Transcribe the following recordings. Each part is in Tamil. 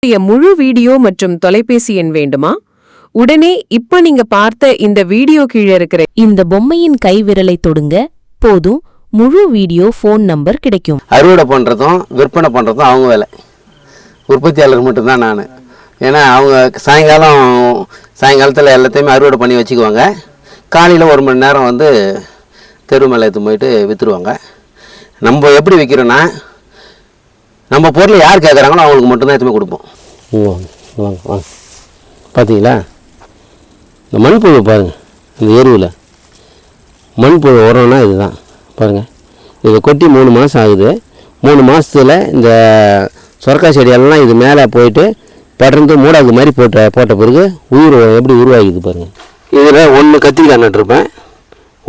முழு வீடியோ மற்றும் தொலைபேசி எண் வேண்டுமா? உடனே இப்ப நீங்க பார்த்த இந்த வீடியோ கீழே இருக்கிற இந்த பொம்மையின் கைவிரலை தொடுங்க போதும், முழு வீடியோ ஃபோன் நம்பர் கிடைக்கும். அறுவடை பண்ணுறதும் விற்பனை பண்ணுறதும் அவங்க வேலை, உற்பத்தியாளர் மட்டும்தான் நான். ஏன்னா அவங்க சாயங்காலத்தில் எல்லாத்தையுமே அறுவடை பண்ணி வச்சுக்குவாங்க. காலையில் 1 மணி நேரம் வந்து தெரு மேலே எடுத்து போயிட்டு விற்றுருவாங்க. நம்ம எப்படி விற்கிறோன்னா, நம்ம பொருளை யார் கேட்குறாங்களோ அவங்களுக்கு மட்டும்தான் எடுத்துமே கொடுப்போம். வாங்க வாங்க, பார்த்தீங்களா இந்த மண்புழு பாருங்கள், இந்த எருவில் மண்புழு உரம்னா இதுதான் பாருங்கள். இதை கொட்டி 3 மாதம் ஆகுது. 3 மாதத்தில் இந்த சொரக்காய் செடியெல்லாம் இது மேலே போயிட்டு படர்ந்து மூடாக்கு மாதிரி போட்ட பிறகு உயிர் எப்படி உருவாகிது பாருங்கள். இதில் 1 கத்திரிக்காய் நட்டுருப்பேன்,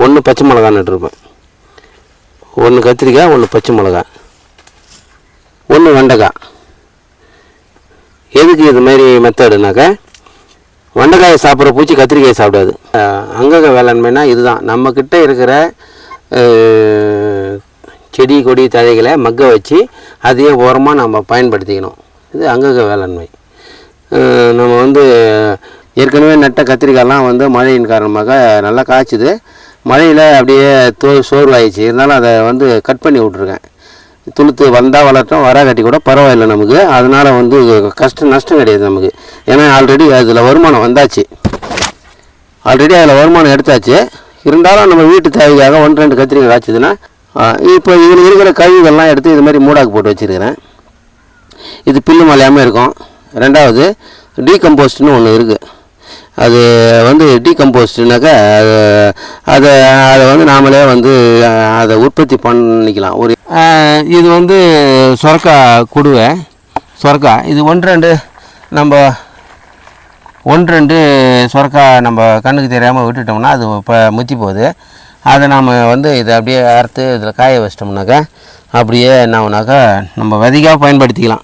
1 பச்சை மிளகாய் நட்டுருப்பேன். 1 கத்திரிக்காய், 1 பச்சை மிளகாய், 1 வெண்டைக்காய். எதுக்கு இது மாதிரி மெத்தடுனாக்கா, வெண்டைக்காயை சாப்பிட்ற பூச்சி கத்திரிக்காயை சாப்பிடாது. அங்கக வேளாண்மைனா இதுதான். நம்மக்கிட்ட இருக்கிற செடி கொடி தழைகளை மக்க வச்சு அதையே உரமாக நம்ம பயன்படுத்திக்கணும். இது அங்கக வேளாண்மை. நம்ம வந்து ஏற்கனவே நட்ட கத்திரிக்காயெல்லாம் வந்து மழையின் காரணமாக நல்லா காய்ச்சிது. மழையில் அப்படியே சோர்வாயிடுச்சு. இருந்தாலும் அதை வந்து கட் பண்ணி விட்ருக்கேன். துளுத்து வந்தால் வளர்த்தோம், வராகட்டி கூட பரவாயில்லை நமக்கு. அதனால் வந்து நஷ்டம் கிடையாது நமக்கு. ஏன்னா ஆல்ரெடி அதில் வருமானம் வந்தாச்சு, ஆல்ரெடி அதில் வருமானம் எடுத்தாச்சு. இருந்தாலும் நம்ம வீட்டு தேவைக்காக 1-2 கத்திரிக்காய் காய்ச்சதுன்னா, இப்போ இதில் இருக்கிற கழிவுகள்லாம் எடுத்து இது மாதிரி மூடாக்கு போட்டு வச்சுருக்கிறேன். இது பில்லு மலையாமல் இருக்கும். 2வது டீகம்போஸ்ட்னு ஒன்று இருக்குது. அது வந்து டீகம்போஸ்ட்னாக்கா அதை வந்து நாமளே வந்து அதை உற்பத்தி பண்ணிக்கலாம். இது வந்து சொரக்காய் குடுவை, சொரக்காய் இது 1-2 சொரக்காய் நம்ம கண்ணுக்கு தெரியாமல் விட்டுட்டோம்னா அது இப்போ முத்தி போகுது. அதை நாம் வந்து இதை அப்படியே அறுத்து இதில் காய வச்சிட்டோம்னாக்கா அப்படியே என்ன ஆகுனாக்கா நம்ம விதைக்காக பயன்படுத்திக்கலாம்.